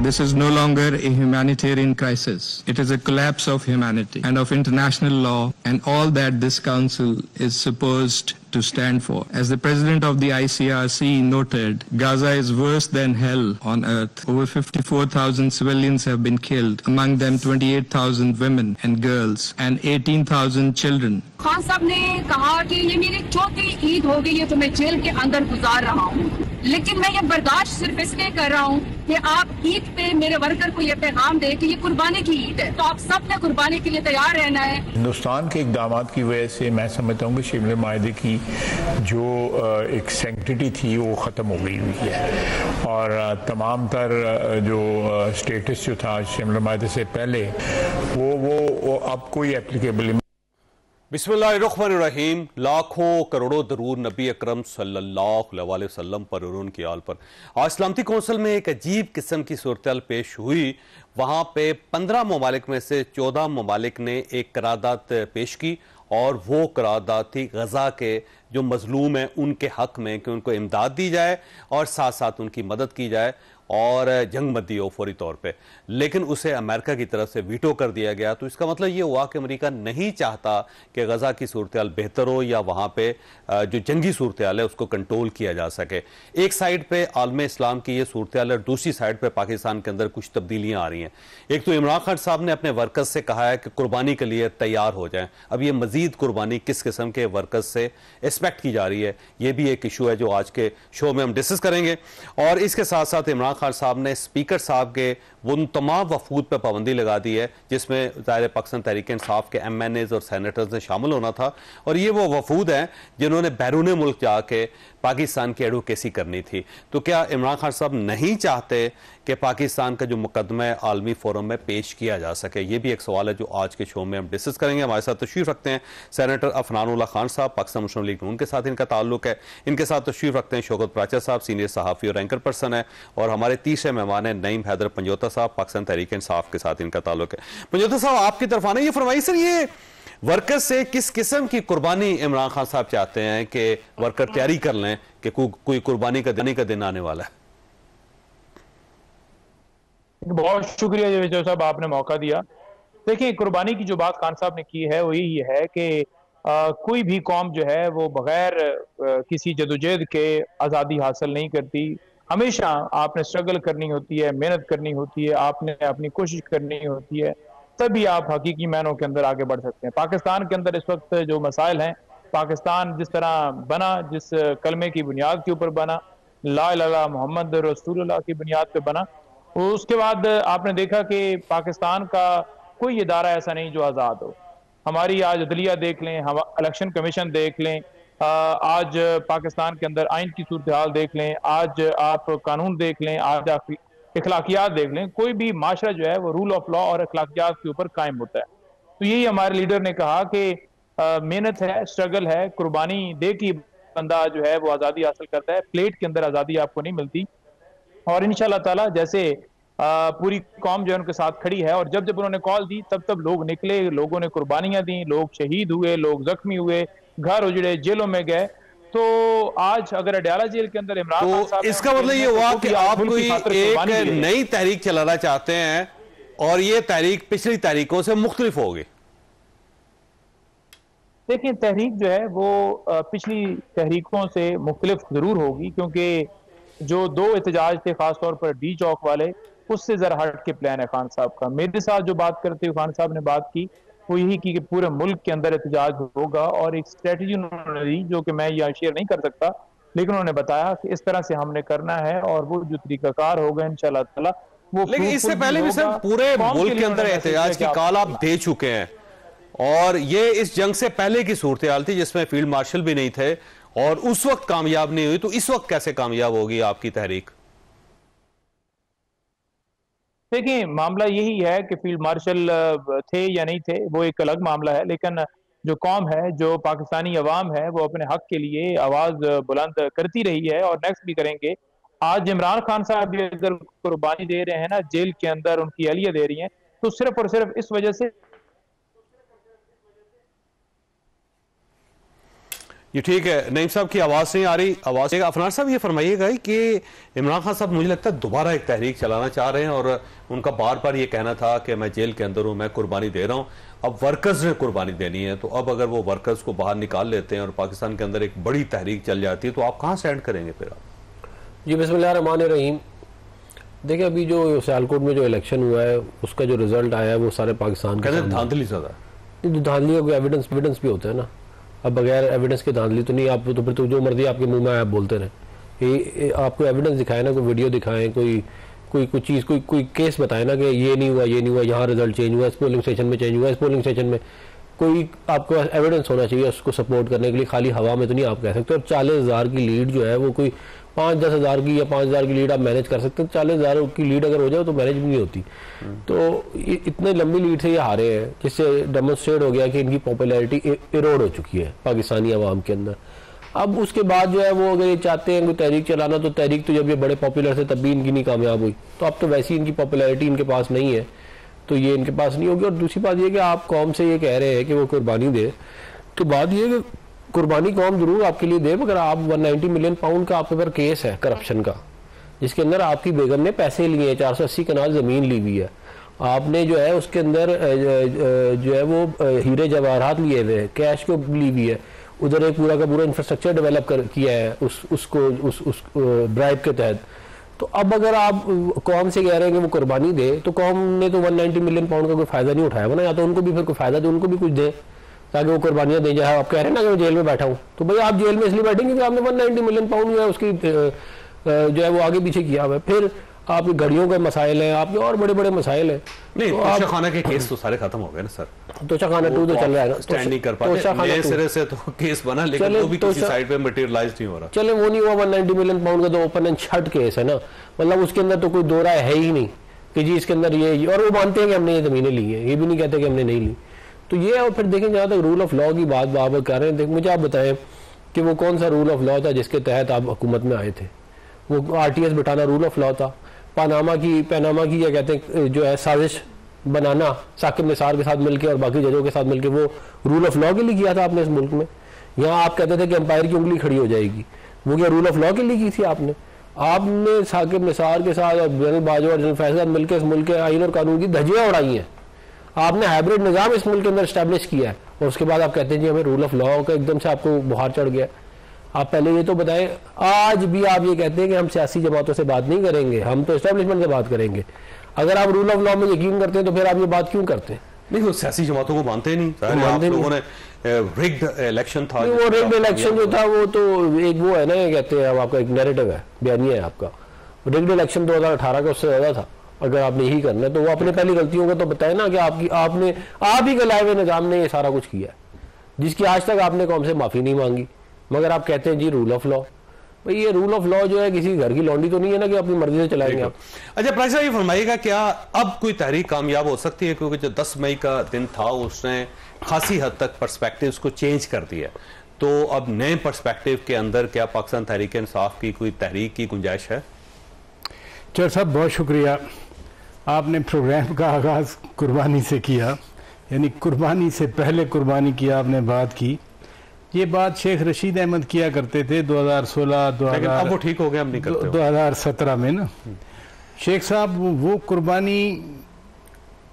This is no longer a humanitarian crisis. It is a collapse of humanity and of international law and all that this council is supposed to stand for. As the president of the ICRC noted, Gaza is worse than hell on earth. Over 54,000 civilians have been killed, among them 28,000 women and girls and 18,000 children. Khan साहब ने कहा कि ये मेरी चौथी ईद हो गई है तो मैं जेल के अंदर गुजार रहा हूँ, लेकिन मैं ये बर्दाश्त सिर्फ इसलिए कर रहा हूँ कि आप ईद पे मेरे वर्कर को ये पैगाम दे कि ये कुर्बानी की ईद है, तो आप सब ने कुर्बानी के लिए तैयार रहना है। हिंदुस्तान के इकदाम की वजह से मैं समझता हूँ कि शिमला माहिदे की जो एक सेंक्टिटी थी वो ख़त्म हो गई हुई है और तमाम तर जो स्टेटस जो था शिमला माहिदे से पहले वो अब कोई एप्लीकेबल। बिस्मिल्लाहिर्रहमानिर्रहीम। लाखों करोड़ों दरूद नबी अकरम सल्लल्लाहु अलैहि वसल्लम पर और उनकी आल पर। आज सलामती कौंसिल में एक अजीब किस्म की सूरत पेश हुई। वहां पे 15 ममालिक में से 14 ममालिक ने एक करारदाद पेश की और वो करारदाद थी गजा के जो मजलूम हैं उनके हक में कि उनको इमदाद दी जाए और साथ साथ उनकी मदद की जाए और जंग मत दी हो फौरी तौर पे, लेकिन उसे अमेरिका की तरफ से वीटो कर दिया गया। तो इसका मतलब ये हुआ कि अमेरिका नहीं चाहता कि गजा की सूरत हाल बेहतर हो या वहां पे जो जंगी सूरत हाल है उसको कंट्रोल किया जा सके। एक साइड पे आलम इस्लाम की ये सूरत हाल है और दूसरी साइड पे पाकिस्तान के अंदर कुछ तब्दीलियां आ रही हैं। एक तो इमरान खान साहब ने अपने वर्कर्स से कहा है कि कुर्बानी के लिए तैयार हो जाएं। अब ये मजीद कुर्बानी किस किस्म के वर्कर्स से एक्सपेक्ट की जा रही है, ये भी एक इशू है जो आज के शो में हम डिस्कस करेंगे। और इसके साथ साथ इमरान खान साहब ने स्पीकर साहब के वो तमाम वफूद पर पाबंदी लगा दी है जिसमें ज़ाहिर पाकिस्तान तहरीक इंसाफ के MNAs और सेनेटर्स ने शामिल होना था और ये वो वफूद हैं जिन्होंने बैरून मुल्क जाके पाकिस्तान की एडवोकेसी करनी थी। तो क्या इमरान खान साहब नहीं चाहते कि पाकिस्तान का जो मुकदमा है आलमी फोरम में पेश किया जा सके? ये भी एक सवाल है जो आज के शो में हम डिस्कस करेंगे। हमारे साथ तशरीफ रखते हैं सेनेटर अफनानुल्लाह खान साहब, पाकिस्तान मुस्लिम लीग नून के साथ इनका ताल्लुक है। इनके साथ तशरीफ रखते हैं शौकत प्राचा साहब, सीनियर सहाफ़ी और एंकर पर्सन है। और हमारे तीसरे मेहमान हैं नईम हैदर पंजोता साहब, पाकिस्तान तहरीक इंसाफ के साथ इनका ताल्लुक है। पंजोता साहब आपकी तरफ आना, ये फरमाइए सर, ये वर्कर्स से किस किस्म की कुर्बानी इमरान खान साहब चाहते हैं कि वर्कर तैयारी कर लें कि कोई कुर्बानी का दिन आने वाला है? बहुत शुक्रिया जवेद साहब, आपने मौका दिया। देखिए, कुर्बानी की जो बात खान साहब ने की है वो यही है कि कोई भी कौम जो है वो बगैर किसी जदोजहद के आज़ादी हासिल नहीं करती। हमेशा आपने स्ट्रगल करनी होती है, मेहनत करनी होती है, आपने अपनी कोशिश करनी होती है, तभी आप हकीकी मायनों के अंदर आगे बढ़ सकते हैं। पाकिस्तान के अंदर इस वक्त जो मसाइल हैं, पाकिस्तान जिस तरह बना, जिस कलमे की बुनियाद के ऊपर बना, ला इलाहा इल्लल्लाह मोहम्मद रसूलुल्लाह की बुनियाद पे बना, उसके बाद आपने देखा कि पाकिस्तान का कोई इदारा ऐसा नहीं जो आज़ाद हो। हमारी आज अदलिया देख लें, हम इलेक्शन कमीशन देख लें, आज पाकिस्तान के अंदर आइन की सूरत हाल देख लें, आज आप कानून देख लें, आज आप इखलाकियात देख लें, कोई भी माशरा जो है वो रूल ऑफ लॉ और इखलाकियात के ऊपर कायम होता है। तो यही हमारे लीडर ने कहा कि मेहनत है, स्ट्रगल है, कुर्बानी दे के बंदा जो है वो आज़ादी हासिल करता है। प्लेट के अंदर आज़ादी आपको नहीं मिलती। और इंशाल्लाह ताला जैसे पूरी कौम जो है उनके साथ खड़ी है और जब जब उन्होंने कॉल दी तब लोग निकले, लोगों ने कुर्बानियां दी, लोग शहीद हुए, लोग जख्मी हुए, घर उजड़े, जेलों में गए। तो आज अगर अडयाला जेल के अंदर इमरान खान साहब, इसका मतलब ये हुआ कि आप कोई एक नई तहरीक चलाना चाहते हैं और ये तहरीक पिछली तहरीकों से मुख्तलिफ होगी। देखिए, तहरीक जो है वो पिछली तहरीकों से मुख्तलिफ जरूर होगी क्योंकि जो दो एहतजाज थे खासतौर पर डी चौक वाले, उससे जरा हट के प्लान है खान साहब का। मेरे साथ जो बात करते हुए खान साहब ने बात की वो यही की कि पूरे मुल्क के अंदर एहतजाज होगा और एक स्ट्रेटजी उन्होंने दी जो कि मैं यहाँ शेयर नहीं कर सकता, लेकिन उन्होंने बताया कि इस तरह से हमने करना है और वो जो तरीकाकार होगा इंशाल्लाह ताला वो। लेकिन इससे पहले भी सर पूरे मुल्क के अंदर एहतजाज की कॉल आप दे चुके हैं और ये इस जंग से पहले की सूरत हाल थी जिसमें फील्ड मार्शल भी नहीं थे और उस वक्त कामयाब नहीं हुई, तो इस वक्त कैसे कामयाब होगी आपकी तहरीक? देखिए, मामला यही है कि फील्ड मार्शल थे या नहीं थे वो एक अलग मामला है, लेकिन जो कौम है, जो पाकिस्तानी अवाम है, वो अपने हक के लिए आवाज बुलंद करती रही है और नेक्स्ट भी करेंगे। आज इमरान खान साहब भी अगर कुर्बानी दे रहे हैं ना, जेल के अंदर उनकी अहलिया दे रही हैं, तो सिर्फ और सिर्फ इस वजह से ये ठीक है, नईम साहब की आवाज़ नहीं आ रही, आवाज़। अफनान साहब ये फरमाइएगा कि इमरान खान साहब मुझे लगता है दोबारा एक तहरीक चलाना चाह रहे हैं और उनका बार बार ये कहना था कि मैं जेल के अंदर हूँ, मैं कुर्बानी दे रहा हूँ। अब वर्कर्स ने कुर्बानी देनी है, तो अब अगर वो वर्कर्स को बाहर निकाल लेते हैं और पाकिस्तान के अंदर एक बड़ी तहरीक चल जाती है, तो आप कहाँ स्टैंड करेंगे फिर आप? जी बिस्मिल्लाहिर्रहमानिर्रहीम। देखिए अभी जो सियालकोट में जो इलेक्शन हुआ है उसका जो रिजल्ट आया है वो सारे पाकिस्तान के धांधली ज़्यादा, धांधली का एविडेंस भी होता है ना। अब बगैर एविडेंस के धांधली तो नहीं, आप तो फिर तो जो मर्जी आपके मुंह में आप बोलते रहे। आपको एविडेंस दिखाए ना, कोई वीडियो दिखाएं, कोई चीज़, कोई केस बताए ना कि ये नहीं हुआ, यहाँ रिजल्ट चेंज हुआ, इस पोलिंग स्टेशन में चेंज हुआ, इस पोलिंग स्टेशन में। कोई आपको एविडेंस होना चाहिए उसको सपोर्ट करने के लिए, खाली हवा में तो नहीं आप कह सकते। और 40,000 की लीड जो है वो कोई 5-10 हज़ार की या 5 हज़ार की लीड आप मैनेज कर सकते हैं। 40,000 की लीड अगर हो जाए तो मैनेज भी नहीं होती। तो इतने लंबी लीड से ये हारे हैं, जिससे डेमोन्स्ट्रेट हो गया कि इनकी पॉपुलैरिटी इरोड हो चुकी है पाकिस्तानी अवाम के अंदर। अब उसके बाद जो है वो अगर ये चाहते हैं कोई तहरीक चलाना, तो तहरीक तो जब ये बड़े पॉपुलर थे तब भी इनकी नहीं कामयाब हुई, तो अब तो वैसी इनकी पॉपुलैरिटी इनके पास नहीं है, तो ये इनके पास नहीं होगी। और दूसरी बात ये कि आप कौम से ये कह रहे हैं कि वो कुर्बानी दे, तो बात ये कि कुर्बानी कौम जरूर आपके लिए दे, मगर आप 190 मिलियन पाउंड का आपके ऊपर केस है करप्शन का, जिसके अंदर आपकी बेगम ने पैसे लिए हैं, 480 कनाल जमीन ली हुई है, आपने जो है उसके अंदर जो है वो हीरे जवाहरात लिए हुए हैं, कैश को ली हुई है, उधर एक पूरा का पूरा इंफ्रास्ट्रक्चर डेवलप किया है उस ब्राइब के तहत। तो अब अगर आप कौम से कह रहे हैं कि वो कुर्बानी दे, तो कौम ने तो 190 मिलियन पाउंड का कोई फायदा नहीं उठाया ना, या तो उनको भी फिर कोई फायदा दे, उनको भी कुछ दे ताकि वो कुर्बानियां दे जाए। आप कह रहे हैं ना कि मैं जेल में बैठा हूँ, तो भाई आप जेल में इसलिए बैठेंगे कि आपने 190 मिलियन पाउंड जो है उसकी जो है वो आगे पीछे किया हुआ है। फिर आपकी घड़ियों के मसाइल हैं, आपके और बड़े बड़े मसाइल हैं। नहीं, तो तोशाखाना के केस तो सारे खत्म हो गए ना सर। तोशाखाना 2 तो चल रहा है ना, स्टैंड नहीं कर पाते, नए सिरे से तो केस बना, लेकिन वो भी किसी साइड पे मटेरियलाइज नहीं हो रहा। चले वो नहीं हुआ, 190 मिलियन पाउंड का तो ओपन एंड शट केस है ना, मतलब उसके अंदर तो कोई दो राय है ही नहीं कि जी इसके अंदर ये, और वो मानते हैं कि हमने ये जमीनें ली हैं, ये भी नहीं कहते कि हमने नहीं ली। तो ये, और फिर देखें जहाँ तक रूल ऑफ लॉ की बात बार कर रहे हैं, मुझे आप बताएं कि वो कौन सा रूल ऑफ लॉ था जिसके तहत आप हुकूमत में आए थे? वो RTS बिठाना रूल ऑफ लॉ था। पनामा की क्या कहते हैं जो है साजिश बनाना साकिब निसार के साथ मिलकर और बाकी जजों के साथ मिलकर, वो रूल ऑफ लॉ के लिए किया था आपने इस मुल्क में। यहाँ आप कहते थे कि एम्पायर की उंगली खड़ी हो जाएगी, वो क्या रूल ऑफ लॉ के लिए की थी आपने साकिब निसार के साथ और जनरल बाजवा और जनरल फैसला मिलकर इस मुल्क के आईन और कानून की धज्जियां उड़ाई हैं। आपने हाइब्रिड निजाम इस मुल्क के अंदर स्टैब्लिश किया है, और उसके बाद आप कहते हैं जी हमें रूल ऑफ लॉ का एकदम से आपको बुखार चढ़ गया। आप पहले ये तो बताएं, आज भी आप ये कहते हैं कि हम सियासी जमातों से बात नहीं करेंगे, हम तो एस्टेब्लिशमेंट से बात करेंगे। अगर आप रूल ऑफ लॉ में यकीन करते हैं तो फिर आप ये बात क्यों करते हैं? नहीं, वो सियासी जमातों को मानते नहीं, आप लोगों ने रिग्ड इलेक्शन था। वो रिग्ड इलेक्शन जो था वो तो एक वो है ना, ये कहते हैं आपका एक नैरेटिव है, बयानिया है आपका। रिग्ड इलेक्शन 2018 का उससे ज्यादा था। अगर आपने यही करना है तो वो अपने पहली गलतियों को तो बताए ना कि आप ही गलाए हुए निजाम ने ये सारा कुछ किया है, जिसकी आज तक आपने कौम से माफी नहीं मांगी, मगर आप कहते हैं जी रूल ऑफ लॉ। भाई ये रूल ऑफ लॉ जो है किसी घर की लौंडी तो नहीं है ना कि अपनी मर्जी से चलाएंगे आप। अच्छा प्राइस साहब, ये फरमाइएगा क्या अब कोई तहरीक कामयाब हो सकती है? क्योंकि जो 10 मई का दिन था उसने खासी हद तक पर्सपेक्टिव्स को चेंज कर दिया, तो अब नए पर्सपेक्टिव के अंदर क्या पाकिस्तान तहरीक इंसाफ की कोई तहरीक की गुंजाइश है? चर साहब बहुत शुक्रिया, आपने प्रोग्राम का आगाज कुर्बानी से किया, यानी कुर्बानी से पहले कुर्बानी की आपने बात की। ये बात शेख रशीद अहमद किया करते थे 2016 अब वो ठीक हो गया, हम नहीं करते 2017 में ना। शेख साहब वो कुर्बानी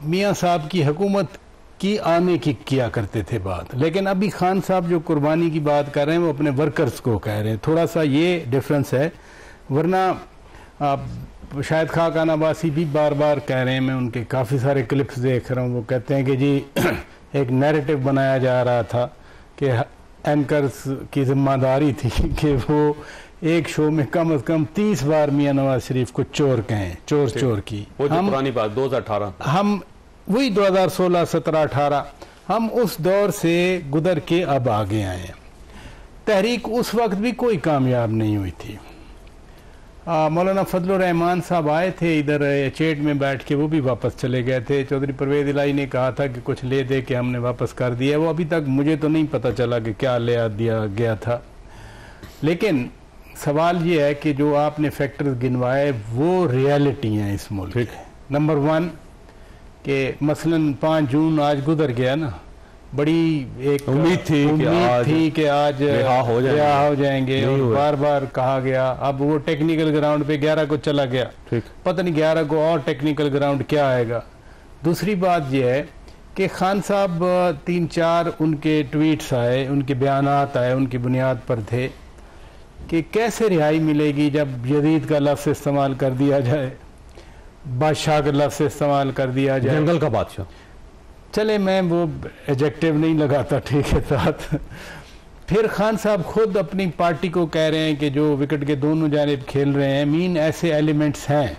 मियाँ साहब की हुकूमत की आने की किया करते थे बात, लेकिन अभी खान साहब जो कुर्बानी की बात कर रहे हैं वो अपने वर्कर्स को कह रहे हैं। थोड़ा सा ये डिफरेंस है, वरना आप शायद खाकान अब्बासी भी बार बार कह रहे हैं, मैं उनके काफ़ी सारे क्लिप्स देख रहा हूँ, वो कहते हैं कि जी एक नैरेटिव बनाया जा रहा था कि एंकर्स की जिम्मेदारी थी कि वो एक शो में कम से कम 30 बार मियां नवाज शरीफ को चोर कहें, चोर की। वो जो पुरानी बात 2018, हम वही 2016, 17, 18 हम उस दौर से गुजर के अब आगे आए हैं। तहरीक उस वक्त भी कोई कामयाब नहीं हुई थी। मौलाना फजलुर रहमान साहब आए थे इधर चेट में बैठ के, वो भी वापस चले गए थे। चौधरी परवेज इलाही ने कहा था कि कुछ ले दे के हमने वापस कर दिया, वो अभी तक मुझे तो नहीं पता चला कि क्या ले दिया गया था। लेकिन सवाल ये है कि जो आपने फैक्टर्स गिनवाए वो रियलिटी हैं इस मुल्क के। नंबर 1 कि मसलन 5 जून आज गुजर गया ना, बड़ी एक उम्मीद थी कि आज रिहा हो जाएंगे और बार बार कहा गया। अब वो टेक्निकल ग्राउंड पे 11 को चला गया, पता नहीं 11 को और टेक्निकल ग्राउंड क्या आएगा। दूसरी बात यह है कि खान साहब 3-4 उनके ट्वीट्स आए, उनके बयानात आए, उनकी बुनियाद पर थे कि कैसे रिहाई मिलेगी जब यजीद का लफ्ज़ इस्तेमाल कर दिया जाए, बादशाह का लफ्ज़ इस्तेमाल कर दिया जाए, जंगल का बादशाह। चले मैं वो एडजेक्टिव नहीं लगाता, ठीक है साथ। फिर खान साहब खुद अपनी पार्टी को कह रहे हैं कि जो विकेट के दोनों जानिब खेल रहे हैं मीन ऐसे एलिमेंट्स हैं,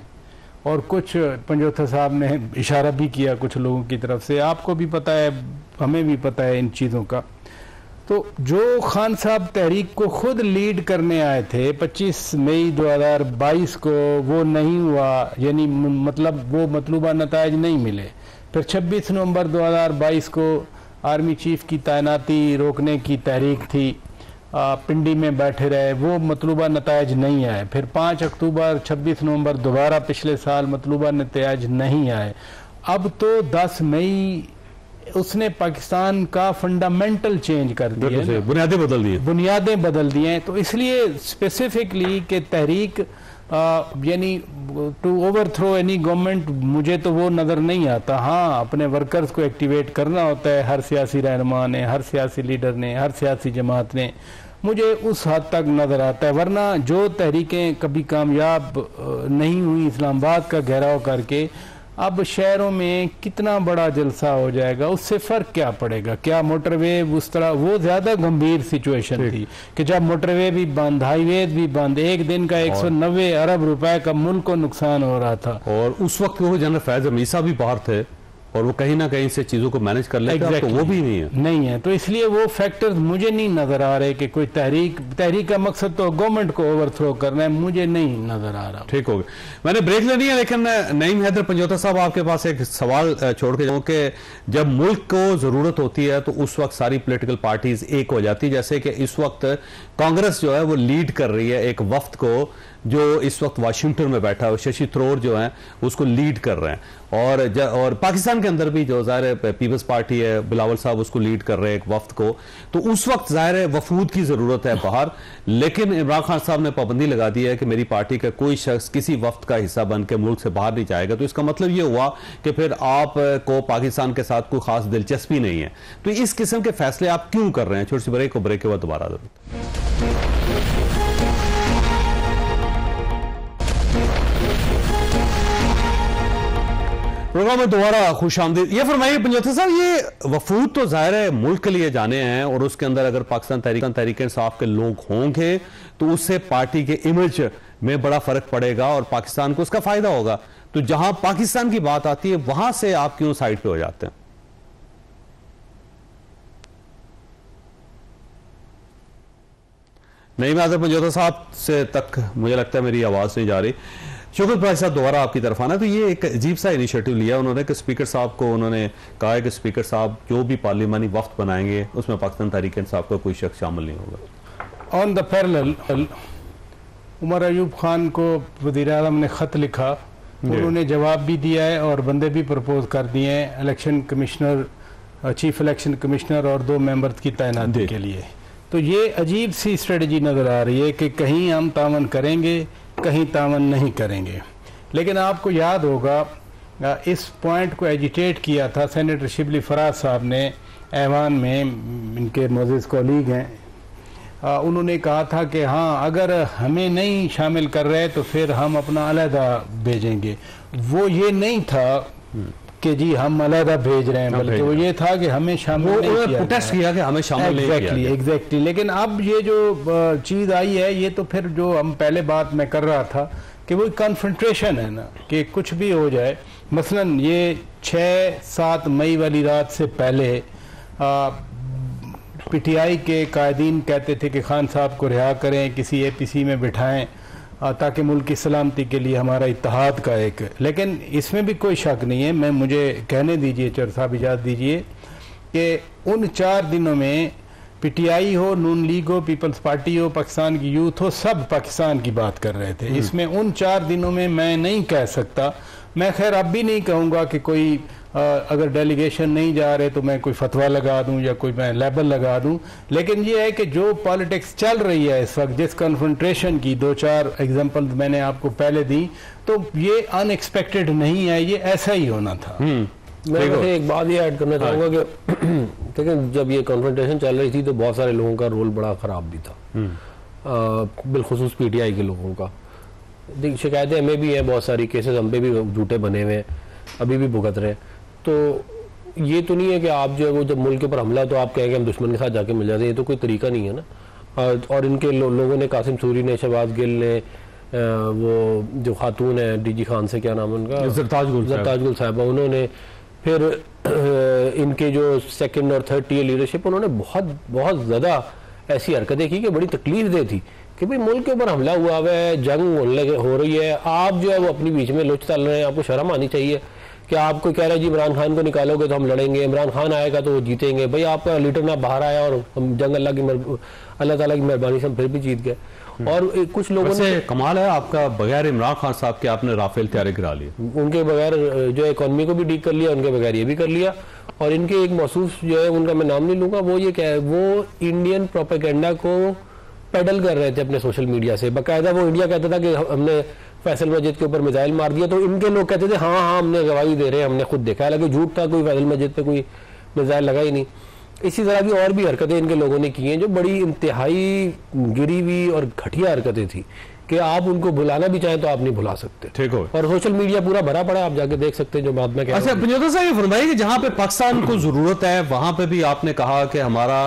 और कुछ पंजोथा साहब ने इशारा भी किया कुछ लोगों की तरफ से, आपको भी पता है हमें भी पता है इन चीज़ों का। तो जो खान साहब तहरीक को खुद लीड करने आए थे 25 मई 2022 को, वो नहीं हुआ, यानी मतलब वो मतलूबा नताइज नहीं मिले। फिर 26 नवंबर 2022 को आर्मी चीफ की तैनाती रोकने की तहरीक थी, पिंडी में बैठे रहे, वो मतलूबा नताइज नहीं आए। फिर 5 अक्टूबर 26 नवंबर दोबारा पिछले साल मतलूबा नताइज नहीं आए। अब तो 10 मई उसने पाकिस्तान का फंडामेंटल चेंज कर दिया, बुनियादें बदल दी हैं। तो इसलिए स्पेसिफिकली कि तहरीक यानी टू ओवरथ्रो एनी गवर्नमेंट, मुझे तो वो नज़र नहीं आता। हाँ, अपने वर्कर्स को एक्टिवेट करना होता है हर सियासी रहनुमा ने, हर सियासी लीडर ने, हर सियासी जमात ने, मुझे उस हद तक नज़र आता है। वरना जो तहरीकें कभी कामयाब नहीं हुई इस्लामाबाद का घेराव करके, अब शहरों में कितना बड़ा जलसा हो जाएगा, उससे फ़र्क क्या पड़ेगा? क्या मोटरवे उस तरह, वो ज़्यादा गंभीर सिचुएशन थी कि जब मोटरवे भी बंद, हाईवे भी बंद, एक दिन का 190 अरब रुपए का मुल्क को नुकसान हो रहा था। और उस वक्त वो जनरल फैज हमीसा भी बाहर थे और वो कहीं ना कहीं से चीज़ों को मैनेज कर लेते हैं, तो वो भी नहीं है। तो इसलिए वो फैक्टर्स मुझे नहीं नज़र आ रहे कि कोई तहरीक का मकसद तो गवर्नमेंट को ओवरथ्रो करना है, मुझे नहीं नज़र आ रहा। ठीक हो गया, मैंने ब्रेक लेनी है, लेकिन नईम हैदर पंजोता साहब आपके पास एक सवाल छोड़ के जाऊँ कि जब मुल्क को ज़रूरत होती है तो उस वक्त सारी पोलिटिकल पार्टीज एक हो जाती है, जैसे कि इस वक्त कांग्रेस जो है वो लीड कर रही है एक वफ्द को जो इस वक्त वाशिंगटन में बैठा है, शशि थरूर जो है उसको लीड कर रहे हैं, और पाकिस्तान के अंदर भी जो ज़ाहिर है पीपल्स पार्टी है, बिलावल साहब उसको लीड कर रहे हैं एक वफ्द को। तो उस वक्त ज़ाहिर है वफूद की ज़रूरत है बाहर, लेकिन इमरान खान साहब ने पाबंदी लगा दी है कि मेरी पार्टी का कोई शख्स किसी वफ्द का हिस्सा बन के मुल्क से बाहर नहीं जाएगा। तो इसका मतलब ये हुआ कि फिर आप को पाकिस्तान के साथ कोई खास दिलचस्पी नहीं है। तो इस किस्म के फैसले आप क्यों कर रहे हैं? छोटी सी ब्रेक के बाद दोबारा प्रोग्राम में दोबारा खुश आमदीद। ये फरमाइए पंजोता साहब, ये वफूद तो जाहिर है मुल्क के लिए जाने हैं और उसके अंदर अगर पाकिस्तान तहरीक इंसाफ के लोग होंगे तो उससे पार्टी के इमेज में बड़ा फर्क पड़ेगा और पाकिस्तान को उसका फायदा होगा। तो जहां पाकिस्तान की बात आती है वहां से आप क्यों साइड पे हो जाते हैं? नहीं, मैं पंजोता साहब से तक मुझे लगता है मेरी आवाज नहीं जा रही। शुक्र भाई साहब, दोबारा आपकी तरफ आना। तो ये एक अजीब सा इनिशिएटिव लिया उन्होंने कि स्पीकर साहब को उन्होंने कहा है कि स्पीकर साहब जो भी पार्लियामानी वफ्द बनाएंगे उसमें पाकिस्तान तहरीक इंसाफ का कोई शख्स शामिल नहीं होगा। On the parallel Umar Ayub Khan को वज़ीर आज़म ने ख़त लिखा, उन्होंने जवाब भी दिया है और बंदे भी प्रपोज कर दिए हैं election commissioner, chief election commissioner और 2 मेंबर्स की तैनाती के लिए। तो ये अजीब सी स्ट्रेटजी नज़र आ रही है कि कहीं हम तावन करेंगे, कहीं तावन नहीं करेंगे। लेकिन आपको याद होगा इस पॉइंट को एजिटेट किया था सेनेटर शिबली फराज साहब ने ऐवान में, इनके मोअज़्ज़िज़ कॉलीग हैं, उन्होंने कहा था कि हाँ अगर हमें नहीं शामिल कर रहे तो फिर हम अपना अलहदा भेजेंगे। वो ये नहीं था कि जी हम अलहदा भेज रहे हैं, बल्कि वो ये था कि हमें शामिल नहीं किया, प्रोटेस्ट किया कि हमें शामिल नहीं किया। एग्जैक्टली। लेकिन अब ये जो चीज़ आई है, ये तो फिर जो हम पहले बात मैं कर रहा था कि वो कन्फ्रंट्रेशन है ना, कि कुछ भी हो जाए। मसलन ये 6-7 मई वाली रात से पहले पीटीआई के कायदीन कहते थे कि खान साहब को रिहा करें, किसी एपीसी में बिठाएं ताकि मुल्क की सलामती के लिए हमारा इत्तेहाद का एक, लेकिन इसमें भी कोई शक नहीं है। मुझे कहने दीजिए चर साहब, इजाज़त दीजिए कि उन 4 दिनों में पीटीआई हो, नून लीग हो, पीपल्स पार्टी हो, पाकिस्तान की यूथ हो, सब पाकिस्तान की बात कर रहे थे। इसमें उन 4 दिनों में मैं नहीं कह सकता, मैं खैर अब भी नहीं कहूँगा कि कोई अगर डेलीगेशन नहीं जा रहे तो मैं कोई फतवा लगा दूं या कोई मैं लेबल लगा दूं। लेकिन ये है कि जो पॉलिटिक्स चल रही है इस वक्त, जिस कन्फ्रंट्रेशन की 2-4 एग्जांपल मैंने आपको पहले दी, तो ये अनएक्सपेक्टेड नहीं है, ये ऐसा ही होना था। मैं वैसे एक बात ये ऐड करना चाहूँगा कि लेकिन जब ये कॉन्फ्रेंटेशन चल रही थी तो बहुत सारे लोगों का रोल बड़ा ख़राब भी था, बिलखुसूस PTI के लोगों का। शिकायतें हमें भी हैं, बहुत सारी केसेस हम पे भी झूठे बने हुए हैं, अभी भी भुगत रहे हैं। तो ये तो नहीं है कि आप जो है वो जब मुल्क के ऊपर हमला तो आप कहेंगे हम दुश्मन के साथ जाके मिल जाते हैं, ये तो कोई तरीका नहीं है ना। और इनके लोगों ने, कासिम सूरी ने, शहबाज गिल ने, वो जो खातून है DG खान से, क्या नाम है उनका, जरताज गुल साहिबा, उन्होंने फिर इनके जो सेकंड और थर्ड टियर लीडरशिप, उन्होंने बहुत बहुत ज़्यादा ऐसी हरकतें की कि बड़ी तकलीफ दे थी कि भाई मुल्क के ऊपर हमला हुआ है, जंग हो रही है, आप जो है वो अपनी बीच में लुच चल रहे हैं। आपको शर्म आनी चाहिए कि आपको कह रहे हैं जी इमरान खान को निकालोगे तो हम लड़ेंगे, इमरान खान आएगा तो वो जीतेंगे। भाई आपका लीडर ना बाहर आया और हम जंग अल्लाह ताला की मेहरबानी से हम फिर भी जीत गए। और कुछ लोगों ने, कमाल है आपका, बगैर इमरान खान साहब के आपने राफेल तैयारी करा ली, उनके बगैर जो इकोनॉमी को भी डील कर लिया, उनके बगैर ये भी कर लिया। और इनके एक मौसूस जो है, उनका मैं नाम नहीं लूंगा, वो ये क्या है, वो इंडियन प्रोपेगेंडा को पेडल कर रहे थे अपने सोशल मीडिया से। बाकायदा वो इंडिया कहता था कि हमने फैसल मस्जिद के ऊपर मिसाइल मार दिया, तो इनके लोग कहते थे हाँ हाँ हमने गवाही दे रहे हैं, हमने खुद देखा है, लेकिन झूठ था, कोई फैसल मस्जिद पे कोई मिसाइल लगा ही नहीं। इसी तरह की और भी हरकतें इनके लोगों ने की हैं जो बड़ी इंतहाई गिरी हुई और घटिया हरकतें थी कि आप उनको भुलाना भी चाहें तो आप नहीं भुला सकते। ठीक हो, और सोशल मीडिया पूरा भरा पड़ा है, आप जाके देख सकते हैं जो बात में कह रहा हूं। अच्छा पंजोता साहब, ये फरमाइए कि जहां पे पाकिस्तान को जरूरत है वहां पे भी आपने कहा कि हमारा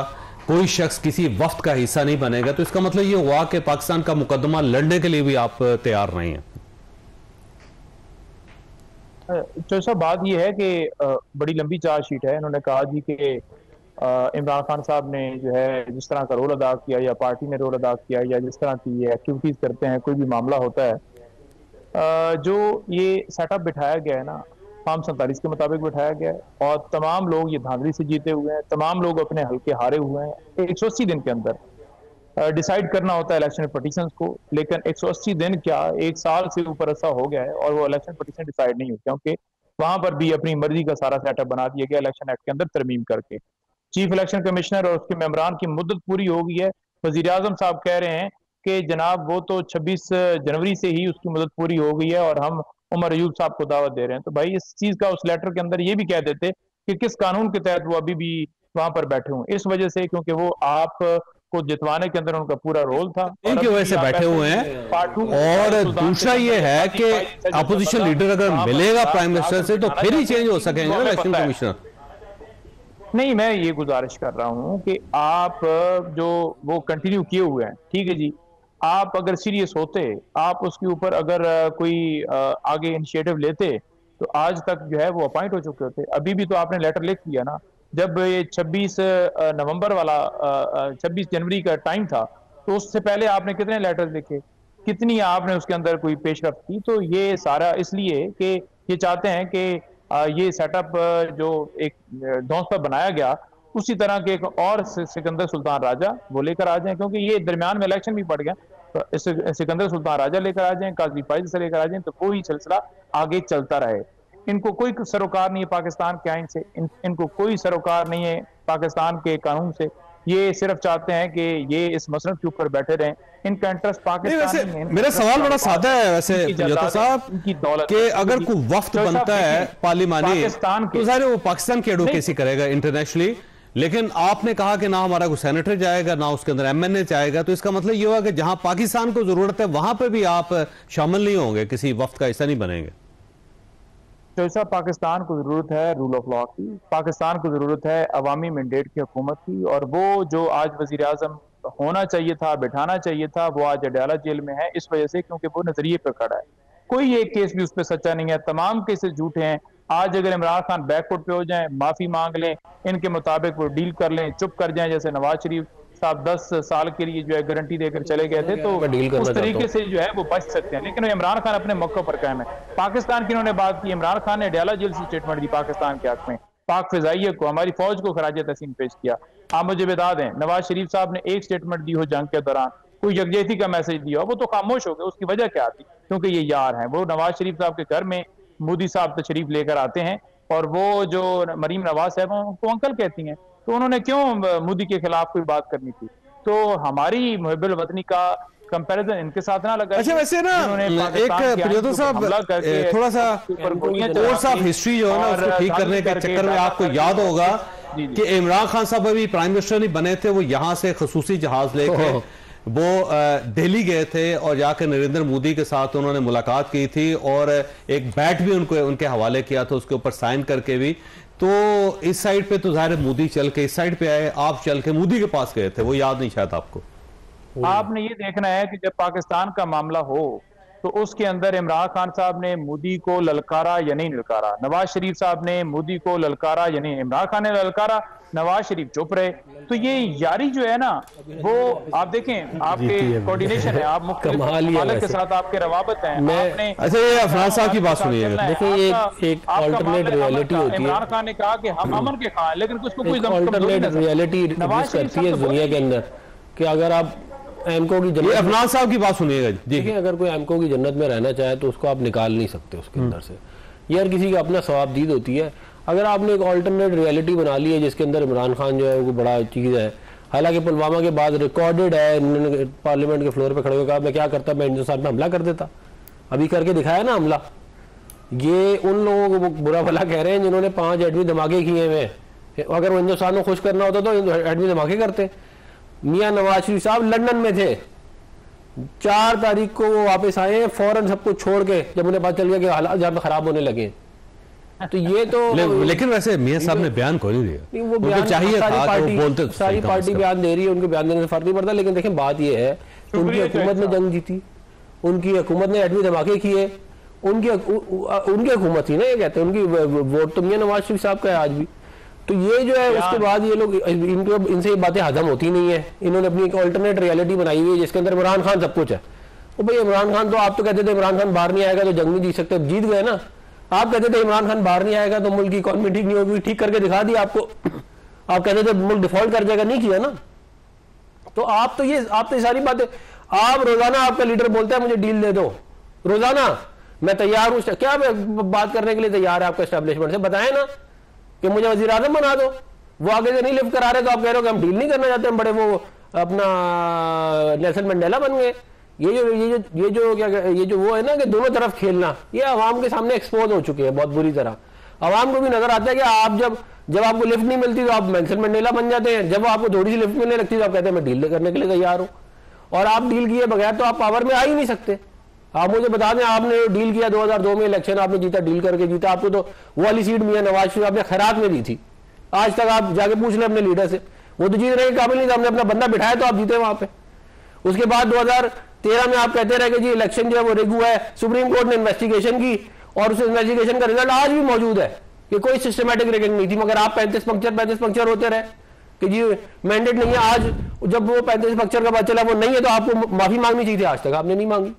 कोई शख्स किसी वफ्द का हिस्सा नहीं बनेगा, तो इसका मतलब ये हुआ कि पाकिस्तान का मुकदमा लड़ने के लिए भी आप तैयार नहीं हैं। तो सब बात यह है कि बड़ी लंबी चार्जशीट है। इन्होंने कहा जी कि इमरान खान साहब ने जो है जिस तरह का रोल अदा किया, या पार्टी ने रोल अदा किया, या जिस तरह की ये एक्टिविटीज करते हैं, कोई भी मामला होता है, जो ये सेटअप बिठाया गया है ना, फार्म 47 के मुताबिक बिठाया गया है, और तमाम लोग ये धांधली से जीते हुए हैं, तमाम लोग अपने हल्के हारे हुए हैं। 180 दिन के अंदर डिसाइड करना होता है इलेक्शन पटिशंस को, लेकिन 180 दिन क्या, 1 साल से ऊपर ऐसा हो गया है और वो इलेक्शन पटिशन डिसाइड नहीं हुई, क्योंकि वहां पर भी अपनी मर्जी का सारा सेटअप बना दिया गया इलेक्शन एक्ट के अंदर तरमीम करके। चीफ इलेक्शन कमिश्नर और उसके मेंबरान की मुद्दत पूरी हो गई है। वजीर आजम साहब कह रहे हैं कि जनाब वो तो 26 जनवरी से ही उसकी मुद्दत पूरी हो गई है और हम उमर अयूब साहब को दावत दे रहे हैं। तो भाई इस चीज का उस लेटर के अंदर ये भी कह देते कि किस कानून के तहत वो अभी भी वहां पर बैठे हुए, इस वजह से क्योंकि वो आप को जितवाने के अंदर उनका पूरा रोल था, इनकी वजह से बैठे हुए हैं। और दूसरा ये है कि अपोजिशन लीडर अगर मिलेगा प्राइम मिनिस्टर से तो फिर ही चेंज हो सकेंगे इलेक्शन कमिश्नर। नहीं, मैं ये गुजारिश कर रहा हूं कि आप जो वो कंटिन्यू किए हुए हैं, ठीक है जी, आप अगर सीरियस होते, आप उसके ऊपर अगर कोई आगे इनिशिएटिव लेते तो आज तक जो है वो अपॉइंट हो चुके होते। अभी भी तो आपने लेटर लिख दिया ना, जब ये 26 नवंबर वाला 26 जनवरी का टाइम था, तो उससे पहले आपने कितने लेटर लिखे, कितनी आपने उसके अंदर कोई पेशरफ्त की। तो ये सारा इसलिए कि ये चाहते हैं कि ये सेटअप जो एक धौंसला बनाया गया, उसी तरह के एक और सिकंदर सुल्तान राजा वो लेकर आ जाएं, क्योंकि ये दरमियान में इलेक्शन भी पड़ गया, तो सिकंदर सुल्तान राजा लेकर आ जाएं, काजी फाइज से लेकर आ जाएं, तो कोई सिलसिला आगे चलता रहे। इनको कोई सरोकार नहीं है पाकिस्तान के आइन से, इनको कोई सरोकार नहीं है पाकिस्तान के कानून से। ये सिर्फ चाहते हैं कि ये इस मसरत के ऊपर बैठे रहें, इनका इंटरेस्ट पाकिस्तान में। मेरा सवाल बड़ा सादा है वैसे पंजोता साहब कि अगर कोई वफ्द बनता है पार्लिमानी तो ज़ाहिर वो पाकिस्तान की एडवोकेसी करेगा इंटरनेशनली, लेकिन आपने कहा कि ना हमारा कोई सेनेटर जाएगा ना उसके अंदर MNA जाएगा, तो इसका मतलब ये हुआ कि जहां पाकिस्तान को जरूरत है वहां पे भी आप शामिल नहीं होंगे, किसी वफ्द का हिस्सा नहीं बनेंगे। तो ऐसा पाकिस्तान को जरूरत है रूल ऑफ लॉ की, पाकिस्तान को जरूरत है अवामी मैंडेट की हुकूमत की, और वो जो आज वजीर आजम होना चाहिए था, बिठाना चाहिए था, वो आज अडयाला जेल में है इस वजह से क्योंकि वो नजरिए पर खड़ा है। कोई एक केस भी उस पर सच्चा नहीं है, तमाम केसेस झूठे हैं। आज अगर इमरान खान बैकफुट पे हो जाएं, माफी मांग लें, इनके मुताबिक वो डील कर लें, चुप कर जाएं, जैसे नवाज शरीफ साहब 10 साल के लिए जो है गारंटी देकर चले गए थे, तो उस तरीके से जो है वो बच सकते हैं। लेकिन इमरान खान अपने मौके पर कायम है। पाकिस्तान की इन्होंने बात की, इमरान खान ने अडयाला जेल से स्टेटमेंट दी पाकिस्तान के हक में, पाक फिजाइया को, हमारी फौज को खराज तहसीन पेश किया। आप मुझे बता दें, नवाज शरीफ साहब ने एक स्टेटमेंट दी हो जंग के दौरान, कोई यकजहती का मैसेज दिया हो, वो तो खामोश हो गए। उसकी वजह क्या थी? क्योंकि ये यार हैं। वो नवाज शरीफ साहब के घर में मोदी साहब तशरीफ लेकर आते हैं, और वो जो मरीम नवाज साहब उनको अंकल कहती हैं, तो उन्होंने क्यों मोदी के खिलाफ कोई बात करनी थी? तो हमारी मुहिब्बुल वतनी का कंपैरिजन इनके साथ ना लगा। अच्छा, वैसे ना एक प्रियोदर साहब थोड़ा सा कोर्स ऑफ हिस्ट्री जो है ना उसको ठीक करने के चक्कर में आपको याद होगा कि इमरान खान साहब अभी प्राइम मिनिस्टर नहीं बने थे, वो यहाँ से खसूसी जहाज लेके वो दिल्ली गए थे और जाकर नरेंद्र मोदी के साथ उन्होंने मुलाकात की थी और एक बैट भी उनके हवाले किया था, उसके ऊपर साइन करके भी। तो इस साइड पे तो जाहिर मोदी चल के इस साइड पे आए, आप चल के मोदी के पास गए थे, वो याद नहीं शायद आपको। आपने ये देखना है कि जब पाकिस्तान का मामला हो तो उसके अंदर इमरान खान साहब ने मोदी को ललकारा या नहीं ललकारा, नवाज शरीफ साहब ने मोदी को ललकारा या नहीं, इमरान खान ने ललकारा, नवाज शरीफ चुप रहे। तो ये यारी जो है ना वो आप देखें, आपके कोऑर्डिनेशन है, आप मुख्तलिफ के साथ आपके रवाबत हैं। अच्छा, ये अफराज साहब की बात सुनिए। देखिए एक अल्टरनेट रियलिटी होती है। इमरान खान ने कहा कि हम अमन के खां, लेकिन कुछ कोई अल्टरनेट रियलिटी करती है दुनिया के अंदर कि अगर आप एमको की जन्नत, अफनान साहब की बात सुनिएगा। देखिए अगर कोई एमको की जन्नत में रहना चाहे तो उसको आप निकाल नहीं सकते उसके अंदर से, ये हर किसी का अपना सवाबदीद होती है। अगर आपने एक ऑल्टरनेट रियलिटी बना ली है जिसके अंदर इमरान खान जो है वो बड़ा चीज़ है, हालांकि पुलवामा के बाद रिकॉर्डेड है, इन्होंने पार्लियामेंट के फ्लोर पे खड़े होकर कहा मैं क्या करता, मैं हिंदुस्तान में हमला कर देता, अभी करके दिखाया ना हमला। ये उन लोगों को बुरा भला कह रहे हैं जिन्होंने 5 एटमी धमाके किए हुए। अगर वो हिंदुस्तान को खुश करना होता तो एटमी धमाके करते। मियां नवाज शरीफ साहब लंदन में थे, 4 तारीख को वो वापस आए हैं फौरन सब कुछ छोड़ के, जब उन्हें पता चल गया कि हालात जहां खराब होने लगे। तो ये तो लेकिन वैसे मियां साहब ने बयान कोई नहीं दिया, वो बयान चाहिए था पार्टी, बोलते, सारी पार्टी बयान दे रही है, उनके बयान देने से फर्क नहीं पड़ता। लेकिन देखें बात ये है, उनकी हुकूमत ने जंग जीती, उनकी हुकूमत ने एटमी धमाके किए, उनकी हुकूमत थी ना, ये कहते हैं उनकी वोट तो मियां नवाज शरीफ साहब का है आज भी। तो ये जो है उसके बाद ये लोग इनसे ये बातें हजम होती नहीं है। इन्होंने अपनी एक ऑल्टरनेट रियलिटी बनाई हुई है जिसके अंदर इमरान खान सब कुछ है। तो भाई इमरान खान तो आप तो कहते थे इमरान खान बाहर नहीं आएगा तो जंग नहीं जीत सकते, जीत गए ना। आप कहते थे इमरान खान बाहर नहीं आएगा तो मुल्क की इकॉनमी ठीक नहीं होगी, ठीक करके दिखा दी आपको। आप कहते थे मुल्क डिफॉल्ट कर जाएगा, नहीं किया ना। तो आप तो ये सारी बातें, आप रोजाना आपका लीडर बोलता है मुझे डील दे दो, रोजाना मैं तैयार हूं, क्या बात करने के लिए तैयार है आपका एस्टेब्लिशमेंट से, बताए ना कि मुझे वजीर आजम बना दो। वो आगे से नहीं लिफ्ट करा रहे तो आप कह रहे हो कि हम डील नहीं करना चाहते, हम बड़े वो अपना नेल्सन मंडेला बन गए। ये जो वो है ना कि दोनों तरफ खेलना, ये आवाम के सामने एक्सपोज हो चुके हैं बहुत बुरी तरह। आवाम को भी नजर आता है कि आप जब आपको लिफ्ट नहीं मिलती तो आप नेल्सन मंडेला बन जाते हैं, जब आपको थोड़ी सी लिफ्ट मिलने लगती है तो आप कहते हैं मैं डील करने के लिए तैयार हूं। और आप डील किए बगैर तो आप पावर में आ ही नहीं सकते। आप मुझे बता दें, आपने डील किया 2002 में इलेक्शन आपने जीता, डील करके जीता, आपको तो वो वाली सीट मियां नवाज शरीफ आपने खैरात में दी थी। आज तक आप जाके पूछ लें अपने लीडर से, वो तो जीतने के काबिल नहीं था, हमने अपना बंदा बिठाया तो आप जीते वहां पे। उसके बाद 2013 में आप कहते रहे कि जी इलेक्शन जो है वो रिग हुआ है, सुप्रीम कोर्ट ने इन्वेस्टिगेशन की और उस इन्वेस्टिगेशन का रिजल्ट आज भी मौजूद है कि कोई सिस्टमैटिक रिगिंग नहीं थी, मगर आप 35 पंक्चर होते रहे कि जी मैंडेट नहीं है। आज जब वो 35 पंक्चर का पता चला वो नहीं है तो आपको माफी मांगनी चाहिए थी, आज तक आपने नहीं मांगी।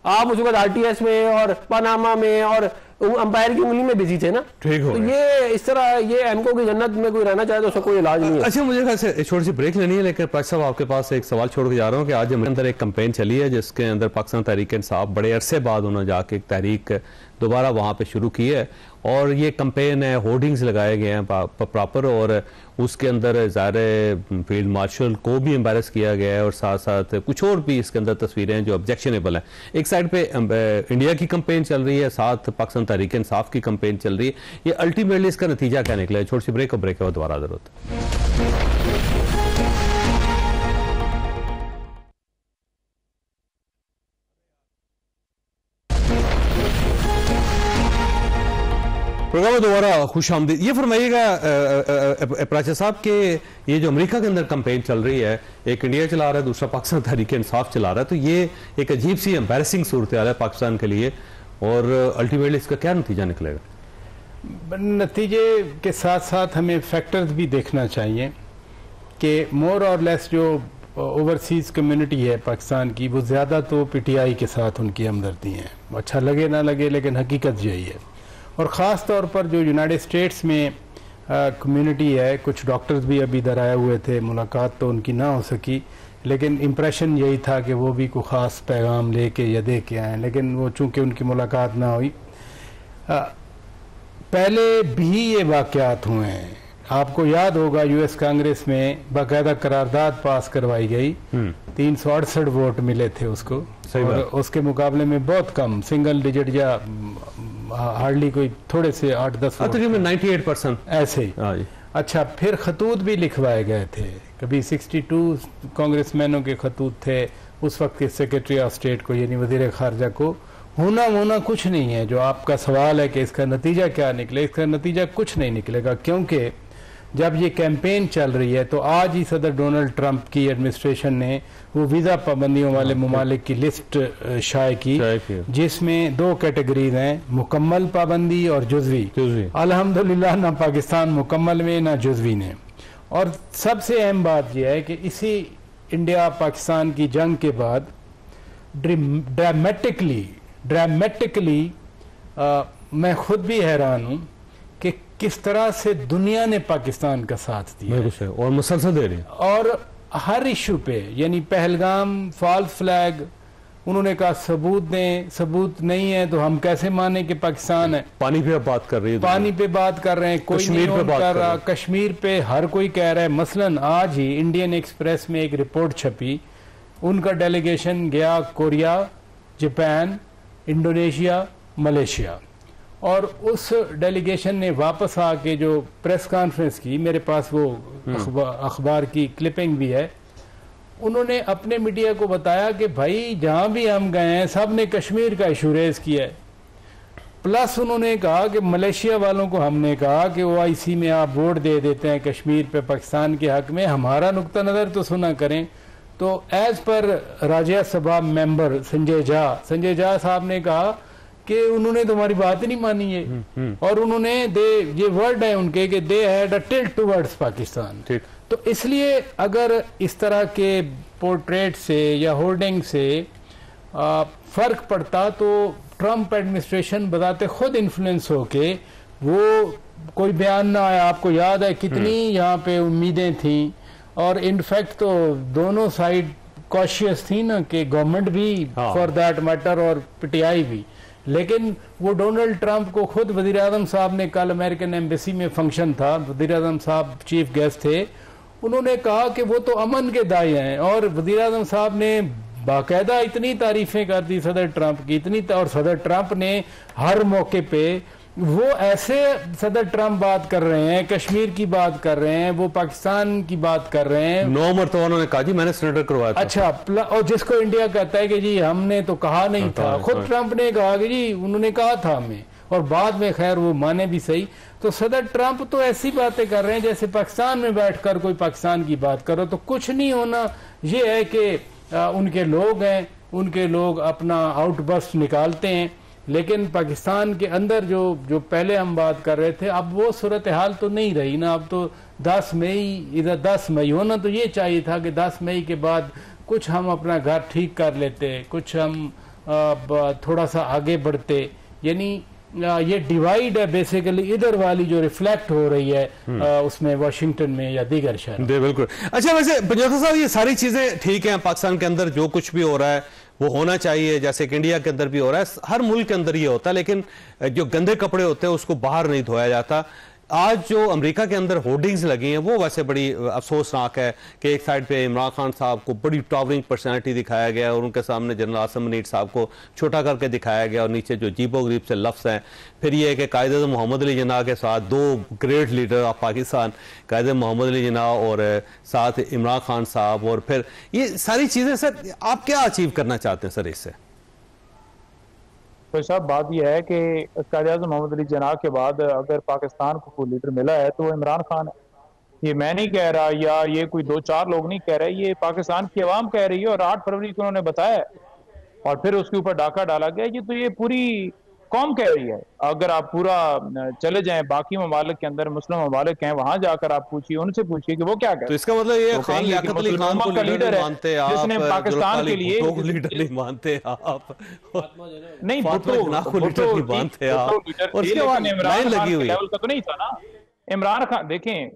आप उसके बाद आरटीएस में और पनामा में और अंपायर की उंगली में बिजी थे ना। ठीक हो, तो ये इस तरह ये एमको की जन्नत में कोई रहना चाहे तो उसका कोई इलाज नहीं है। अच्छा, मुझे कैसे छोटी सी ब्रेक लेनी है, लेकिन पाक साहब आपके पास एक सवाल छोड़ के जा रहा हूँ कि आज अंदर एक कैंपेन चली है जिसके अंदर पाकिस्तान तहरीक इंसाफ बड़े अरसे बाद उन्होंने जाके एक तहरीक दोबारा वहाँ पे शुरू की है और ये कैंपेन है, होर्डिंग्स लगाए गए हैं प्रॉपर और उसके अंदर ज़ाहिर फील्ड मार्शल को भी एम्बेरस किया गया है और साथ साथ कुछ और भी इसके अंदर तस्वीरें हैं जो ऑब्जेक्शनेबल हैं। एक साइड पे इंडिया की कैंपेन चल रही है, साथ पाकिस्तान तहरीक इंसाफ की कैंपेन चल रही है। ये अल्टीमेटली इसका नतीजा क्या निकला है? छोटी सी ब्रेक है दोबारा जरूरत। प्रोग्राम में दोबारा खुश आमदीद। ये फरमाइएगा प्राचा साहब के ये जो अमेरिका के अंदर कैंपेन चल रही है, एक इंडिया चला रहा है, दूसरा पाकिस्तान तहरीक इंसाफ चला रहा है, तो ये एक अजीब सी एम्बैरेसिंग सूरत हाल है पाकिस्तान के लिए और अल्टीमेटली इसका क्या नतीजा निकलेगा? नतीजे के साथ साथ हमें फैक्टर्स भी देखना चाहिए कि मोर और लेस जो ओवरसीज कम्युनिटी है पाकिस्तान की, वो ज़्यादा तो पीटीआई के साथ उनकी हमदर्दी है, अच्छा लगे ना लगे लेकिन हकीकत यही है। और ख़ास तौर पर जो यूनाइटेड स्टेट्स में कम्युनिटी है, कुछ डॉक्टर्स भी अभी इधर आए हुए थे, मुलाकात तो उनकी ना हो सकी लेकिन इम्प्रेशन यही था कि वो भी कोई ख़ास पैगाम लेके या दे के आए, लेकिन वो चूँकि उनकी मुलाकात ना हुई। पहले भी ये वाक़यात हुए हैं। आपको याद होगा यूएस कांग्रेस में बाकायदा करारदाद पास करवाई गई, 368 वोट मिले थे उसको, और उसके मुकाबले में बहुत कम, सिंगल डिजिट या हार्डली कोई थोड़े से 8-10 98% ऐसे ही। अच्छा, फिर खतूत भी लिखवाए गए थे, कभी 62 कांग्रेसमैनों के खतूत थे उस वक्त के सेक्रेटरी ऑफ स्टेट को, यानी वजीर खारजा को। होना कुछ नहीं है। जो आपका सवाल है कि इसका नतीजा क्या निकले, इसका नतीजा कुछ नहीं निकलेगा, क्योंकि जब ये कैंपेन चल रही है तो आज ही सदर डोनाल्ड ट्रंप की एडमिनिस्ट्रेशन ने वो वीज़ा पाबंदियों वाले ममालिक की लिस्ट शाये की, जिसमें 2 कैटेगरीज हैं, मुकम्मल पाबंदी और जुज़वी। अल्हम्दुलिल्लाह ना पाकिस्तान मुकम्मल में ना जुज़वी ने। और सबसे अहम बात यह है कि इसी इंडिया पाकिस्तान की जंग के बाद ड्रामेटिकली मैं खुद भी हैरान हूं कि किस तरह से दुनिया ने पाकिस्तान का साथ दिया और मुसलसल दे रही है, और हर इशू पे, यानी पहलगाम, फॉल्स फ्लैग, उन्होंने कहा सबूत दें, सबूत नहीं है तो हम कैसे माने कि पाकिस्तान है। पानी पे बात कर रही है, पानी पे बात कर रहे हैं, कोई नहीं कर रहा, कश्मीर पे हर कोई कह रहा है। मसलन आज ही इंडियन एक्सप्रेस में एक रिपोर्ट छपी, उनका डेलीगेशन गया कोरिया, जापान, इंडोनेशिया, मलेशिया, और उस डेलीगेशन ने वापस आके जो प्रेस कॉन्फ्रेंस की, मेरे पास वो अखबार की क्लिपिंग भी है, उन्होंने अपने मीडिया को बताया कि भाई जहां भी हम गए हैं सब ने कश्मीर का इशू रेज किया है। प्लस उन्होंने कहा कि मलेशिया वालों को हमने कहा कि OIC में आप वोट दे देते हैं कश्मीर पे पाकिस्तान के हक में, हमारा नुक्ता नज़र तो सुना करें। तो as per Rajya Sabha member Sanjay Jha साहब ने कहा कि उन्होंने तो हमारी बात ही नहीं मानी है, और उन्होंने ये वर्ड है उनके कि they had a tilt towards Pakistan. तो इसलिए अगर इस तरह के पोर्ट्रेट से या होर्डिंग से फर्क पड़ता तो ट्रंप एडमिनिस्ट्रेशन बताते खुद इन्फ्लुएंस होके वो कोई बयान ना आया। आपको याद है कितनी यहाँ पे उम्मीदें थी, और इनफैक्ट तो दोनों साइड कॉशियस थी ना कि गवर्नमेंट भी फॉर दैट मैटर और पीटीआई भी। लेकिन वो डोनाल्ड ट्रंप को खुद वजीर आजम साहब ने, कल अमेरिकन एम्बेसी में फंक्शन था, वजीर आजम साहब चीफ गेस्ट थे, उन्होंने कहा कि वो तो अमन के दाई हैं, और वजीर आजम साहब ने बाकायदा इतनी तारीफें कर दी सदर ट्रंप की, और सदर ट्रंप ने हर मौके पे वो ऐसे सदर ट्रंप बात कर रहे हैं, कश्मीर की बात कर रहे हैं, वो पाकिस्तान की बात कर रहे हैं। 9 मरतबा उन्होंने कहा जी मैंने सरेंडर करवाया था। अच्छा, और जिसको इंडिया कहता है कि जी हमने तो कहा नहीं था, खुद ट्रंप ने कहा कि जी उन्होंने कहा था हमें, और बाद में खैर वो माने भी सही। तो सदर ट्रंप तो ऐसी बातें कर रहे हैं जैसे पाकिस्तान में बैठकर कोई पाकिस्तान की बात करो। तो कुछ नहीं होना, ये है कि उनके लोग हैं, उनके लोग अपना आउटबर्स्ट निकालते हैं, लेकिन पाकिस्तान के अंदर जो पहले हम बात कर रहे थे, अब वो सूरत हाल तो नहीं रही ना। अब तो 10 मई, इधर 10 मई होना तो ये चाहिए था कि 10 मई के बाद कुछ हम अपना घर ठीक कर लेते, कुछ हम थोड़ा सा आगे बढ़ते। यानी ये डिवाइड है बेसिकली इधर वाली जो रिफ्लेक्ट हो रही है उसमें वाशिंगटन में या दीगर शहर। बिल्कुल। अच्छा, वैसे पंजोता साहब ये सारी चीजें ठीक है, पाकिस्तान के अंदर जो कुछ भी हो रहा है वो होना चाहिए, जैसे कि इंडिया के अंदर भी हो रहा है, हर मुल्क के अंदर ये होता है, लेकिन जो गंदे कपड़े होते हैं उसको बाहर नहीं धोया जाता। आज जो अमेरिका के अंदर होर्डिंग्स लगी हैं वो वैसे बड़ी अफसोसनाक है कि एक साइड पे इमरान खान साहब को बड़ी टॉवरिंग पर्सनैलिटी दिखाया गया और उनके सामने जनरल आसिम मुनीर साहब को छोटा करके दिखाया गया, और नीचे जो जीबो गरीब से लफ्ज़ हैं। फिर ये है कि कायदे मोहम्मद अली जिन्ना के साथ 2 ग्रेट लीडर ऑफ पाकिस्तान, कायदे मोहम्मद अली जिन्ना और साथ इमरान खान साहब, और फिर ये सारी चीज़ें सर आप क्या अचीव करना चाहते हैं सर इससे? तो साहब बात यह है कि कायद-ए-आज़म मोहम्मद अली जिन्ना के बाद अगर पाकिस्तान को कोई लीडर मिला है तो वो इमरान खान है। ये मैं नहीं कह रहा, या ये कोई 2-4 लोग नहीं कह रहे, ये पाकिस्तान की अवाम कह रही है, और 8 फरवरी को उन्होंने बताया, और फिर उसके ऊपर डाका डाला गया। ये तो ये पूरी कौम कह रही है। अगर आप पूरा चले जाएं बाकी ममालिक के अंदर, मुस्लिम ममालिक हैं, वहां जाकर आप पूछिए, उनसे पूछिए कि वो क्या कहते हैं। तो इसका मतलब ये खान लियाकत अली खान को लीडर मानते आप, जिसने पाकिस्तान के लिए लीडर नहीं मानते आप, नहीं भुट्टो लीडर नहीं मानते आप, और इसके बाद इमरान खान के लेवल का तो नहीं था ना। इमरान खान देखें,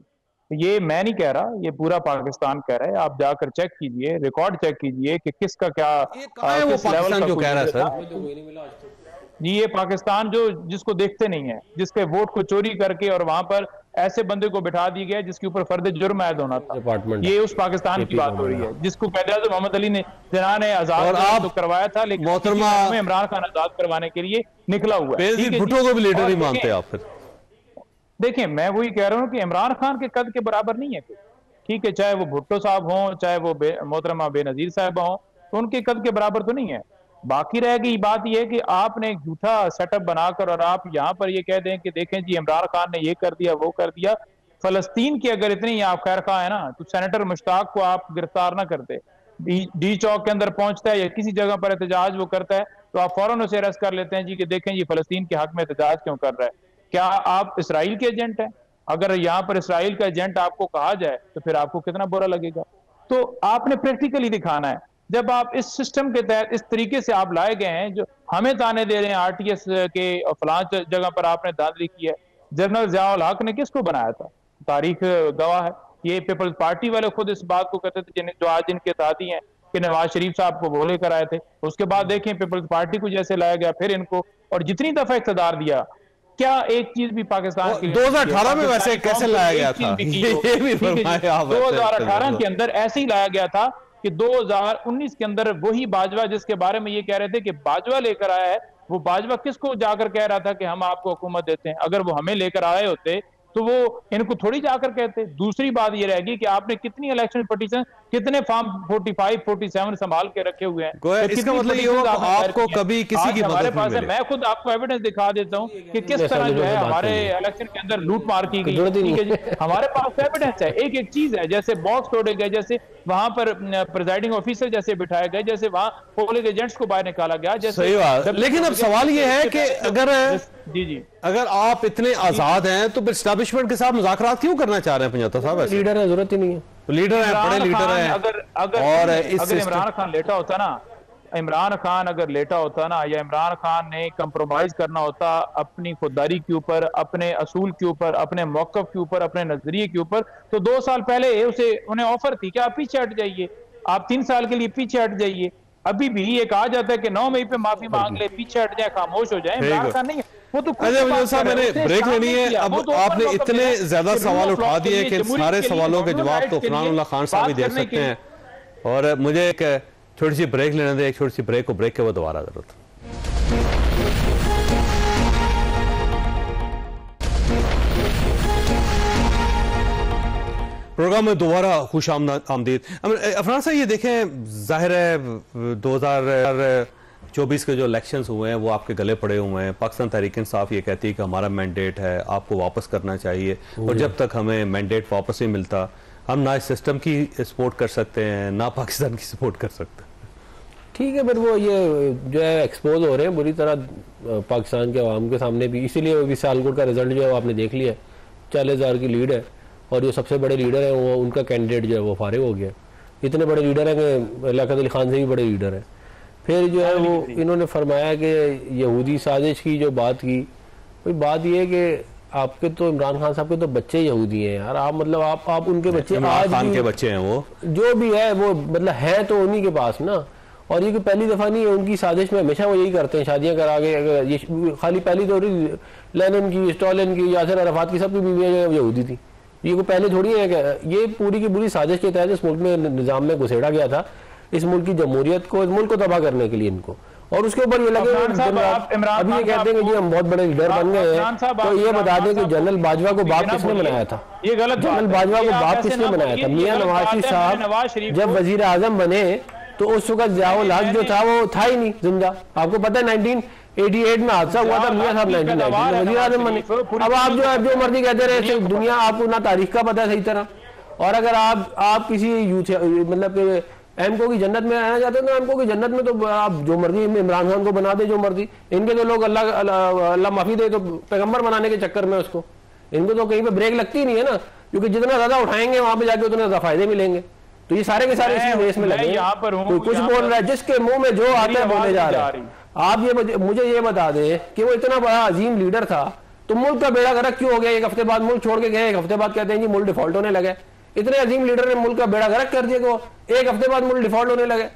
ये मैं नहीं कह रहा, ये पूरा पाकिस्तान कह रहा है। आप जाकर चेक कीजिए, रिकॉर्ड चेक कीजिए कि किसका क्या वो पाकिस्तान जो कह रहा है सर। जी ये पाकिस्तान जो जिसको देखते नहीं है, जिसके वोट को चोरी करके और वहां पर ऐसे बंदे को बिठा दिया गया जिसके ऊपर फर्द जुर्म आयद होना था, ये उस पाकिस्तान की बात हो रही है जिसको कायद-ए-आज़म मोहम्मद अली ने जना ने आजाद तो करवाया था, लेकिन इमरान खान आजाद करवाने के लिए निकला हुआ है। भुट्टो को भी लीडर ही मानते हैं आप फिर? देखिए मैं वही कह रहा हूँ कि इमरान खान के कद के बराबर नहीं है, ठीक है, चाहे वो भुट्टो साहब हों, चाहे वो मोहतरमा बेनजीर साहब हों, तो उनके कद के बराबर तो नहीं है। बाकी रह गई बात यह कि आपने एक झूठा सेटअप बनाकर और आप यहाँ पर ये कह दें कि देखें जी इमरान खान ने ये कर दिया वो कर दिया। फलस्तीन की अगर इतनी आप खैर खा है ना, तो सेनेटर मुश्ताक को आप गिरफ्तार ना करते, डी चौक के अंदर पहुंचता है या किसी जगह पर एहतजाज वो करता है तो आप फौरन उसे अरेस्ट कर लेते हैं जी कि देखें जी फलस्तीन के हक में एहतजाज क्यों कर रहा है। क्या आप इसराइल के एजेंट हैं? अगर यहाँ पर इसराइल का एजेंट आपको कहा जाए तो फिर आपको कितना बुरा लगेगा। तो आपने प्रैक्टिकली दिखाना है। जब आप इस सिस्टम के तहत इस तरीके से आप लाए गए हैं, जो हमें ताने दे रहे हैं आरटीएस के फलां जगह पर आपने धांधली की है। जनरल ज़ियाउल हक ने किसको बनाया था? तारीख गवाह है। ये पीपल्स पार्टी वाले खुद इस बात को कहते थे, जो आज इनके साथी हैं कि नवाज शरीफ साहब को बोले कर आए थे। उसके बाद देखें पीपल्स पार्टी को जैसे लाया गया, फिर इनको, और जितनी दफा इख्तियार दिया, क्या एक चीज भी पाकिस्तान की 2018 में वैसे कैसे लाया गया था? ये भी 2018 के अंदर ऐसे ही लाया गया था कि 2019 के अंदर वही बाजवा जिसके बारे में ये कह रहे थे कि बाजवा लेकर आया है, वो बाजवा किसको जाकर कह रहा था कि हम आपको हुकूमत देते हैं? अगर वो हमें लेकर आए होते तो वो इनको थोड़ी जाकर कहते। दूसरी बात ये रहेगी कि आपने कितनी इलेक्शन पिटीशन, कितने फॉर्म 45, 47 संभाल के रखे हुए हैं। इसका मतलब ये हो आपको कभी किसी की हमारे पास है, मैं खुद आपको एविडेंस दिखा देता हूँ कि किस तरह जो है हमारे इलेक्शन के अंदर लूट मार की गई। ठीक है जी, हमारे पास एविडेंस है, एक एक चीज है। जैसे बॉक्स तोड़े गए, जैसे वहां पर प्रिजाइडिंग ऑफिसर जैसे बिठाए गए, जैसे वहां पोलिंग एजेंट्स को बाहर निकाला गया। जैसे सही बात, लेकिन अब सवाल ये है कि अगर आप इतने आजाद हैं तो एस्टैब्लिशमेंट के साथ मुज़ाकरात क्यों करना चाह रहे हैं पंजाता साहब? लीडर है, जरूरत ही नहीं है। तो लीडर है, बड़े लीडर है। अगर इमरान खान लेटा होता ना, इमरान खान अगर लेटा होता ना, या इमरान खान ने कंप्रोमाइज करना होता अपनी खुददारी के ऊपर, अपने असूल के ऊपर, अपने मौकफ के ऊपर, अपने नजरिए के ऊपर, तो 2 साल पहले उन्हें ऑफर थी कि आप पीछे हट जाइए, आप 3 साल के लिए पीछे हट जाइए। अभी भी ये कहा जाता है कि 9 मई पे माफी मांग ले, पीछे हट जाए, खामोश हो जाए। इमरान खान नहीं, वो तो साहब मैंने ब्रेक लेनी है। अब तो आपने इतने ज्यादा सवाल उठा दिए कि सारे सवालों के जवाब तो फरहान खान साहब ही दे सकते हैं, और मुझे एक छोटी सी ब्रेक लेने दे। एक छोटी सी ब्रेक को, ब्रेक के बाद दोबारा जरूरत। प्रोग्राम में दोबारा खुश आमदीद। अफरान साहब, ये देखें, जाहिर है 2024 के जो इलेक्शंस हुए हैं वो आपके गले पड़े हुए हैं। पाकिस्तान तहरीक इंसाफ ये कहती है कि हमारा मैंडेट है, आपको वापस करना चाहिए, और जब तक हमें मैंडेट वापस नहीं मिलता हम ना इस सिस्टम की सपोर्ट कर सकते हैं ना पाकिस्तान की सपोर्ट कर सकते हैं। ठीक है, फिर वो ये जो है एक्सपोज हो रहे हैं बुरी तरह पाकिस्तान के अवाम के सामने भी, इसीलिए भी सियालकोट का रिजल्ट जो है वो आपने देख लिया, 40,000 की लीड है, और जो सबसे बड़े लीडर हैं वो उनका कैंडिडेट जो है वो फारिग हो गया। इतने बड़े लीडर हैं कि लियाकत अली खान से भी बड़े लीडर हैं। फिर जो है वो इन्होंने फरमाया कि यहूदी साजिश की जो बात की, कोई बात ये है कि आपके तो इमरान खान साहब के तो बच्चे यहूदी हैं यार। आप मतलब आप उनके बच्चे, आज खान के बच्चे हैं, वो जो भी है वो मतलब है तो उन्हीं के पास ना। और ये पहली दफा नहीं है उनकी साजिश में, हमेशा वो यही करते हैं, शादियां करा के। ये खाली पहली तो लेनिन की, स्टॉलिन की, यासिर अराफात की, सबकी बीवियां जो यहूदी थी। ये को पहले थोड़ी है कि ये पूरी की पूरी साजिश के तहत इस मुल्क में निजाम में घुसेड़ा गया था, इस मुल्क की जमहूरियत को, इस मुल्क को तबाह करने के लिए इनको। और उसके ऊपर ये लगे अभी ये कहते हैं कि जी हम बहुत बड़े लीडर बन गए हैं, तो ये बता दें कि जनरल बाजवा को बाप किसने बनाया था? ये गलत। जनरल बाजवा को बाप किसने बनाया था? मियां नवाज शरीफ साहब जब वजीर आजम बने तो उस वक्त ज़ियाउल हक जो था वो था ही नहीं जिंदा। आपको पता है 1988 में हादसा हुआ था, मियां साहब 1990 में वजीर आजम बने। अब आप जो मर्जी कहते रहे, दुनिया आपको ना तारीख का पता है सही तरह। और अगर आप किसी यूथ मतलब एमको की जन्नत में रहना चाहते हैं तो एमको की जन्नत में तो आप जो मर्जी इमरान खान को बना दे, जो मर्जी। इनके तो लोग अल्लाह माफी दे तो पैगंबर बनाने के चक्कर में उसको, इनको तो कहीं पे ब्रेक लगती नहीं है ना, क्योंकि जितना ज्यादा उठाएंगे वहां पे जाके उतने ज्यादा फायदे मिलेंगे। तो ये सारे के सारे इसी रेस में लगे। कोई कुछ बोल रहा है, जिसके मुंह में जो आता है बोले जा रहे हैं। आप ये मुझे ये बता दें कि वो इतना बड़ा अजीम लीडर था तो मुल्क का बेड़ा गर्क क्यों हो गया? 1 हफ्ते बाद मुल्क छोड़ के गए, 1 हफ्ते बाद कहते हैं जी मुल्क डिफॉल्ट होने लगे। इतने अजीम लीडर ने मुल्क का बेड़ा गर्क कर दिया कि 1 हफ्ते बाद मुल्क डिफॉल्ट होने लगे।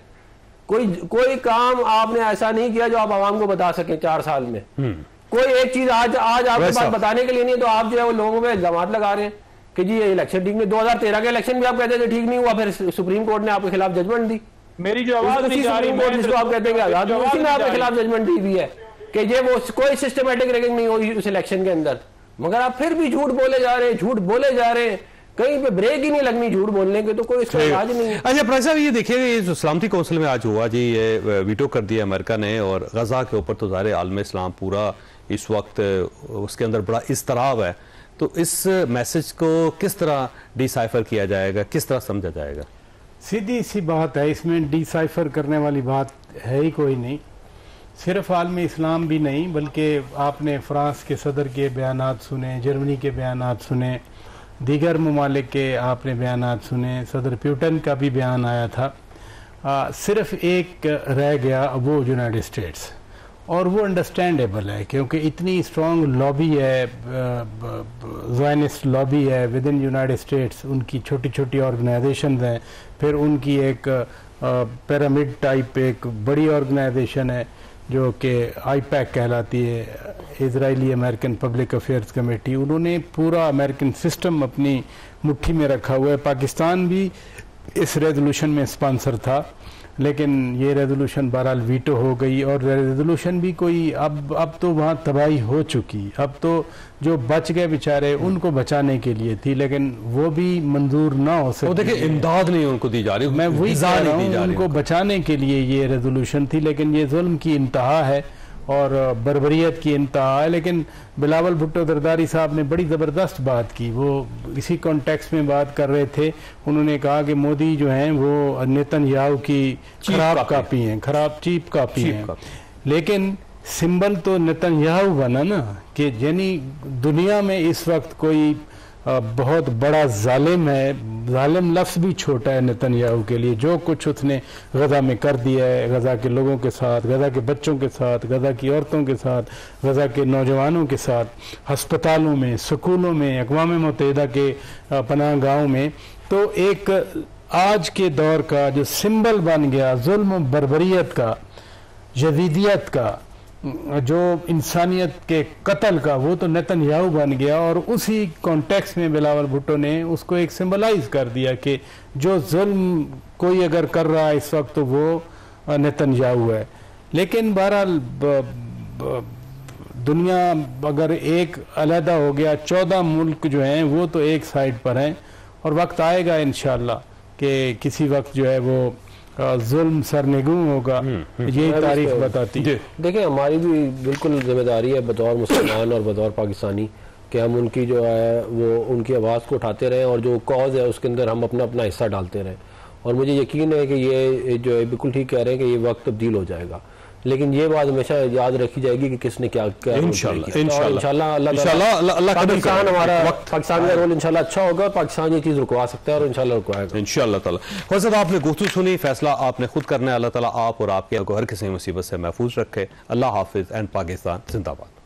कोई काम आपने ऐसा नहीं किया जो आप आवाम को बता सकें 4 साल में। कोई एक चीज आज आपके पास बताने के लिए नहीं, तो आप जो है वो लोगों पे इल्जाम लगा रहे हैं कि जी ये इलेक्शन ठीक नहीं। 2013 के इलेक्शन भी आप कहते थे ठीक नहीं हुआ, फिर सुप्रीम कोर्ट ने आपके खिलाफ जजमेंट दी। मेरी जो आवाज सुप्रीम कोर्ट जिसको आप कहते हैं आजाद, उसी ने आपके खिलाफ जजमेंट दी हुई है कि ये वो कोई सिस्टमेटिक रैगिंग नहीं हुई उस इलेक्शन के अंदर। मगर आप फिर भी झूठ बोले जा रहे हैं, कहीं पे ब्रेक ही नहीं लगनी झूठ बोलने के, तो कोई इसका इलाज नहीं है। अच्छा प्रसाद साहब, ये देखिए ये जो सलामती कौंसिल में आज हुआ जी, ये वीटो कर दिया अमेरिका ने, और गजा के ऊपर तो ज़ाहिर आलम इस्लाम पूरा इस वक्त उसके अंदर बड़ा इस्तराब है, तो इस मैसेज को किस तरह डिसाइफर किया जाएगा, किस तरह समझा जाएगा? सीधी सी बात है, इसमें डिसाइफर करने वाली बात है ही कोई नहीं। सिर्फ आलम इस्लाम भी नहीं, बल्कि आपने फ्रांस के सदर के बयानात सुने, जर्मनी के बयानात सुने, दीगर ममालिक के आपने बयानात सुने, सदर प्यूटन का भी बयान आया था। सिर्फ एक रह गया वो यूनाइटेड स्टेट्स, और वो अंडरस्टैंडेबल है क्योंकि इतनी स्ट्रॉन्ग लॉबी है, ज़ायनिस्ट लॉबी है विद इन यूनाइटेड स्टेट्स। उनकी छोटी छोटी ऑर्गेनाइजेशन हैं, फिर उनकी एक पिरामिड टाइप एक बड़ी ऑर्गेनाइजेशन है जो कि आईपैक कहलाती है, Israeli American public affairs committee. उन्होंने पूरा अमेरिकन सिस्टम अपनी मुट्ठी में रखा हुआ है। पाकिस्तान भी इस रेजोल्यूशन में स्पॉन्सर था, लेकिन ये रेजोल्यूशन बहरहाल वीटो हो गई, और रेजोल्यूशन भी कोई अब तो वहाँ तबाही हो चुकी। अब तो जो बच गए बेचारे उनको बचाने के लिए थी, लेकिन वो भी मंजूर ना हो सके। देखिए इमदाद नहीं उनको दी जा रही, मैं वही कह रहा हूँ, उनको बचाने के लिए ये रेजोल्यूशन थी, लेकिन ये जुल्म की इंतहा है और बर्बरियत की इंतहा है। लेकिन बिलावल भुट्टो जरदारी साहब ने बड़ी ज़बरदस्त बात की, वो इसी कॉन्टेक्स्ट में बात कर रहे थे। उन्होंने कहा कि मोदी जो हैं वो नेतन्याहू की खराब कापी हैं, खराब चीप कापी हैं। लेकिन सिंबल तो नेतन्याहू बना ना, कि यानी दुनिया में इस वक्त कोई बहुत बड़ा जालिम है, जालिम लफ्ज़ भी छोटा है नेतन्याहू के लिए। जो कुछ उसने गजा में कर दिया है, गजा के लोगों के साथ, गजा के बच्चों के साथ, गजा की औरतों के साथ, गजा के नौजवानों के साथ, अस्पतालों में, स्कूलों में, अक़वाम मुत्तहिदा के पनाह गाहों में, तो एक आज के दौर का जो सिंबल बन गया जुल्म बर्बरियत का, यजीदियत का, जो इंसानियत के कत्ल का, वो तो नेतन्याहू बन गया। और उसी कॉन्टेक्स्ट में बिलावल भुट्टो ने उसको एक सिंबलाइज कर दिया कि जो जुल्म कोई अगर कर रहा है इस वक्त तो वो नेतन्याहू है। लेकिन बहरहाल दुनिया अगर एक अलहदा हो गया, 14 मुल्क जो हैं वो तो एक साइड पर हैं, और वक्त आएगा इंशाअल्लाह कि किसी वक्त जो है वो जुल्म सरनिगू होगा। यही तारीख बताती है। देखिए हमारी भी बिल्कुल जिम्मेदारी है बतौर मुसलमान और बतौर पाकिस्तानी कि हम उनकी जो है वो उनकी आवाज़ को उठाते रहें, और जो कॉज है उसके अंदर हम अपना अपना हिस्सा डालते रहें। और मुझे यकीन है कि ये जो है बिल्कुल ठीक कह रहे हैं कि ये वक्त तब्दील हो जाएगा, लेकिन ये बात हमेशा याद रखी जाएगी कि किसने क्या क्या इंशाल्लाह अल्लाह पाकिस्तान हमारा पाकिस्तान का रोल इंशाल्लाह अच्छा होगा, पाकिस्तान ये चीज़ रुकवा सकता है और इंशाल्लाह रुकवाएगा इंशाल्लाह ताला। ख़ुद आपने गुफ्तगू सुनी, फैसला आपने खुद करना है। अल्लाह ताला आप और आपके हर किसी मुसीबत से महफूज रखे। अल्लाह हाफिज़ एंड पाकिस्तान जिंदाबाद।